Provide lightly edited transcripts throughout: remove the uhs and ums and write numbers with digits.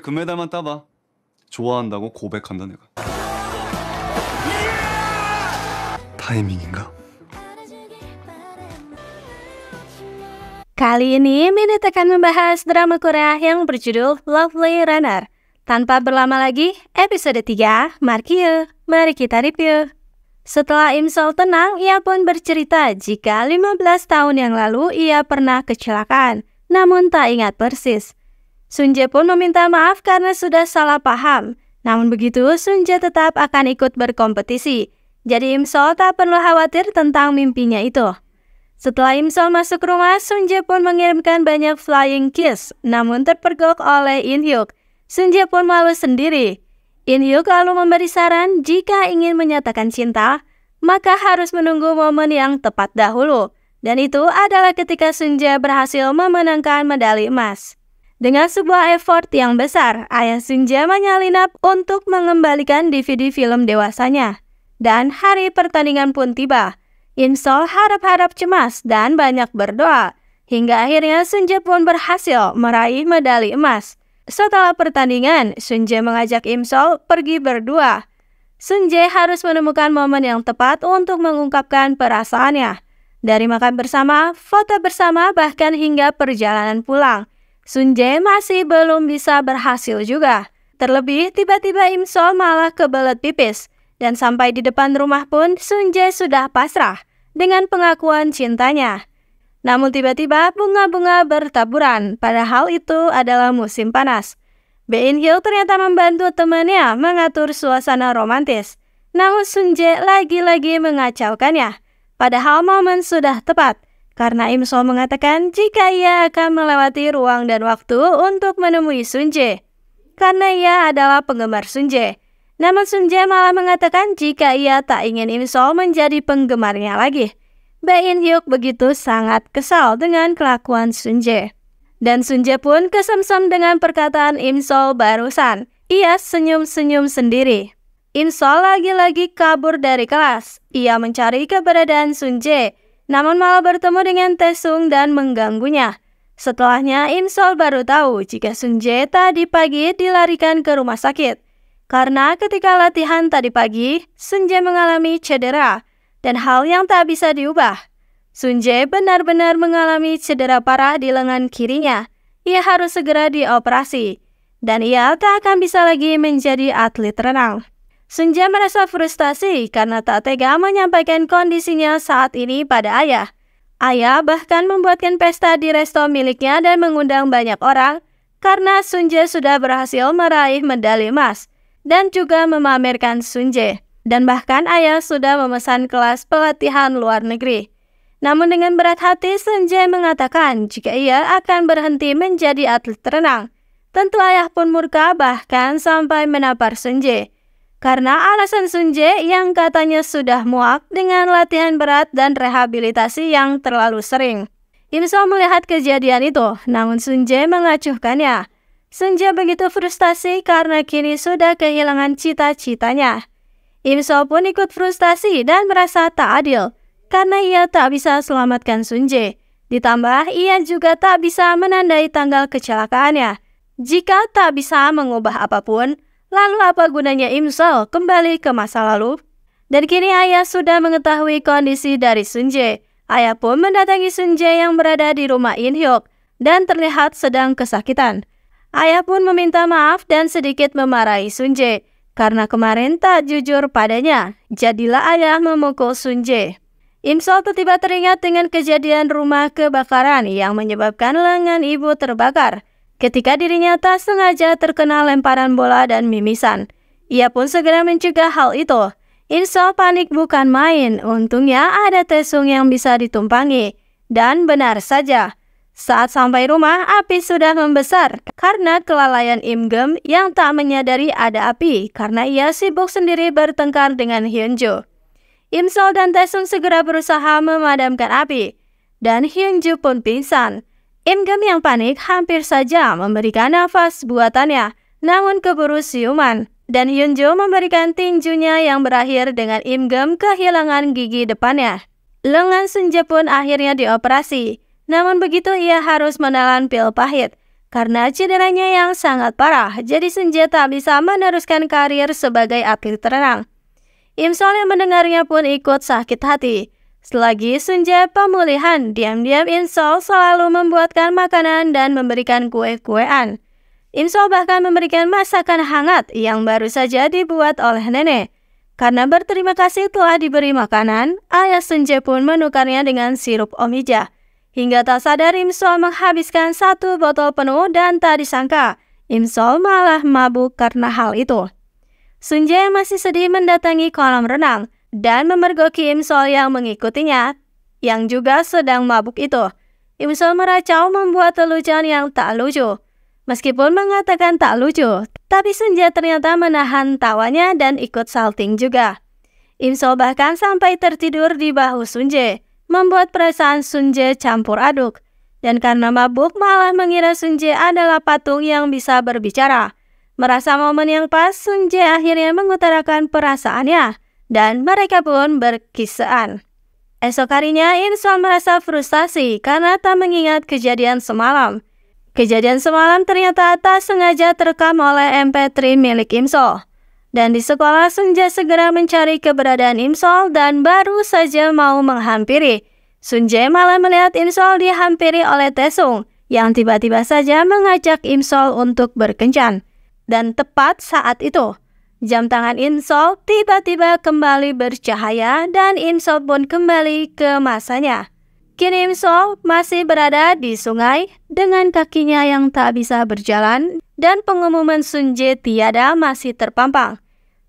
금메달만 따봐. 좋아한다고 고백한다 내가. 타이밍인가? Kali ini Minute akan membahas drama Korea yang berjudul Lovely Runner. Tanpa berlama lagi, episode 3, Markyu. Mari kita review. Setelah Imsol tenang, ia pun bercerita jika 15 tahun yang lalu ia pernah kecelakaan, namun tak ingat persis. Sunjae pun meminta maaf karena sudah salah paham. Namun begitu, Sunjae tetap akan ikut berkompetisi. Jadi Imsol tak perlu khawatir tentang mimpinya itu. Setelah Imsol masuk rumah, Sunjae pun mengirimkan banyak flying kiss, namun terpergok oleh In-hyuk. Sunjae pun malu sendiri. In-hyuk lalu memberi saran jika ingin menyatakan cinta, maka harus menunggu momen yang tepat dahulu. Dan itu adalah ketika Sunjae berhasil memenangkan medali emas. Dengan sebuah effort yang besar, ayah Sunjae menyelinap untuk mengembalikan DVD film dewasanya. Dan hari pertandingan pun tiba. Imsol harap-harap cemas dan banyak berdoa. Hingga akhirnya Sunjae pun berhasil meraih medali emas. Setelah pertandingan, Sunjae mengajak Imsol pergi berdua. Sunjae harus menemukan momen yang tepat untuk mengungkapkan perasaannya. Dari makan bersama, foto bersama, bahkan hingga perjalanan pulang, Sunjae masih belum bisa berhasil juga. Terlebih, tiba-tiba Imsol malah kebelet pipis. Dan sampai di depan rumah pun, Sunjae sudah pasrah dengan pengakuan cintanya. Namun tiba-tiba bunga-bunga bertaburan, padahal itu adalah musim panas. In-hyuk ternyata membantu temannya mengatur suasana romantis. Namun Sunjae lagi-lagi mengacaukannya. Padahal momen sudah tepat, karena Imsol mengatakan jika ia akan melewati ruang dan waktu untuk menemui Sunjae. Karena ia adalah penggemar Sunjae. Namun Sunjae malah mengatakan jika ia tak ingin Imsol menjadi penggemarnya lagi. In-hyuk begitu sangat kesal dengan kelakuan Sunjae. Dan Sunjae pun kesemsem dengan perkataan Imsol barusan. Ia senyum-senyum sendiri. Imsol lagi-lagi kabur dari kelas. Ia mencari keberadaan Sunjae, namun malah bertemu dengan Taesung dan mengganggunya. Setelahnya Imsol baru tahu jika Sunjae tadi pagi dilarikan ke rumah sakit. Karena ketika latihan tadi pagi, Sunjae mengalami cedera. Dan hal yang tak bisa diubah. Sunjae benar-benar mengalami cedera parah di lengan kirinya. Ia harus segera dioperasi. Dan ia tak akan bisa lagi menjadi atlet renang. Sunjae merasa frustasi karena tak tega menyampaikan kondisinya saat ini pada ayah. Ayah bahkan membuatkan pesta di resto miliknya dan mengundang banyak orang karena Sunjae sudah berhasil meraih medali emas dan juga memamerkan Sunjae. Dan bahkan ayah sudah memesan kelas pelatihan luar negeri. Namun dengan berat hati Sunjae mengatakan jika ia akan berhenti menjadi atlet renang. Tentu ayah pun murka bahkan sampai menampar Sunjae. Karena alasan Sunjae yang katanya sudah muak dengan latihan berat dan rehabilitasi yang terlalu sering. Imsol melihat kejadian itu, namun Sunjae mengacuhkannya. Sunjae begitu frustasi karena kini sudah kehilangan cita-citanya. Imsol pun ikut frustasi dan merasa tak adil karena ia tak bisa selamatkan Sunjae. Ditambah ia juga tak bisa menandai tanggal kecelakaannya. Jika tak bisa mengubah apapun, lalu apa gunanya Imsol kembali ke masa lalu? Dan kini ayah sudah mengetahui kondisi dari Sunjae. Ayah pun mendatangi Sunjae yang berada di rumah In-hyuk dan terlihat sedang kesakitan. Ayah pun meminta maaf dan sedikit memarahi Sunjae. Karena kemarin tak jujur padanya, jadilah ayah memukul Sunjae. Imsol tiba-tiba teringat dengan kejadian rumah kebakaran yang menyebabkan lengan ibu terbakar. Ketika dirinya tak sengaja terkena lemparan bola dan mimisan. Ia pun segera mencegah hal itu. Imsol panik bukan main, untungnya ada Taesung yang bisa ditumpangi. Dan benar saja. Saat sampai rumah, api sudah membesar karena kelalaian Imgem yang tak menyadari ada api karena ia sibuk sendiri bertengkar dengan Hyunju. Imsol dan Taesung segera berusaha memadamkan api dan Hyunju pun pingsan. Imgem yang panik hampir saja memberikan nafas buatannya, namun keburu siuman. Dan Hyunju memberikan tinjunya yang berakhir dengan Imgem kehilangan gigi depannya. Lengan Sunjae pun akhirnya dioperasi. Namun begitu ia harus menelan pil pahit Karena cederanya yang sangat parah, jadi Sunjae tak bisa meneruskan karir sebagai atlet renang. Imsol yang mendengarnya pun ikut sakit hati. Selagi Sunjae pemulihan, diam-diam Imsol selalu membuatkan makanan dan memberikan kue-kuean. Imsol bahkan memberikan masakan hangat yang baru saja dibuat oleh nenek. Karena berterima kasih telah diberi makanan, ayah Sunjae pun menukarnya dengan sirup omija. Hingga tak sadar Imsol menghabiskan 1 botol penuh dan tak disangka Imsol malah mabuk karena hal itu. Sunjae masih sedih mendatangi kolam renang dan memergoki Imsol yang mengikutinya, yang juga sedang mabuk itu. Imsol meracau membuat lelucon yang tak lucu. Meskipun mengatakan tak lucu, tapi Sunjae ternyata menahan tawanya dan ikut salting juga. Imsol bahkan sampai tertidur di bahu Sunjae, membuat perasaan Sunjae campur aduk. Dan karena mabuk malah mengira Sunjae adalah patung yang bisa berbicara. Merasa momen yang pas, Sunjae akhirnya mengutarakan perasaannya, dan mereka pun berkisaan. Esok harinya, Imsol merasa frustasi karena tak mengingat kejadian semalam. Kejadian semalam ternyata tak sengaja terekam oleh MP3 milik Imsol. Dan di sekolah, Sunjae segera mencari keberadaan Imsol dan baru saja mau menghampiri. Sunjae malah melihat Imsol dihampiri oleh Taesung, yang tiba-tiba saja mengajak Imsol untuk berkencan. Dan tepat saat itu, jam tangan Imsol tiba-tiba kembali bercahaya dan Imsol pun kembali ke masanya. Kini Imsol masih berada di sungai dengan kakinya yang tak bisa berjalan dan pengumuman Sunjae tiada masih terpampang.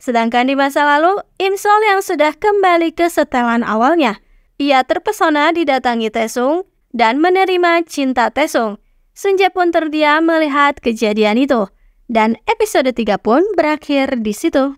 Sedangkan di masa lalu, Imsol yang sudah kembali ke setelan awalnya. Ia terpesona didatangi Taesung dan menerima cinta Taesung. Sunjae pun terdiam melihat kejadian itu. Dan episode 3 pun berakhir di situ.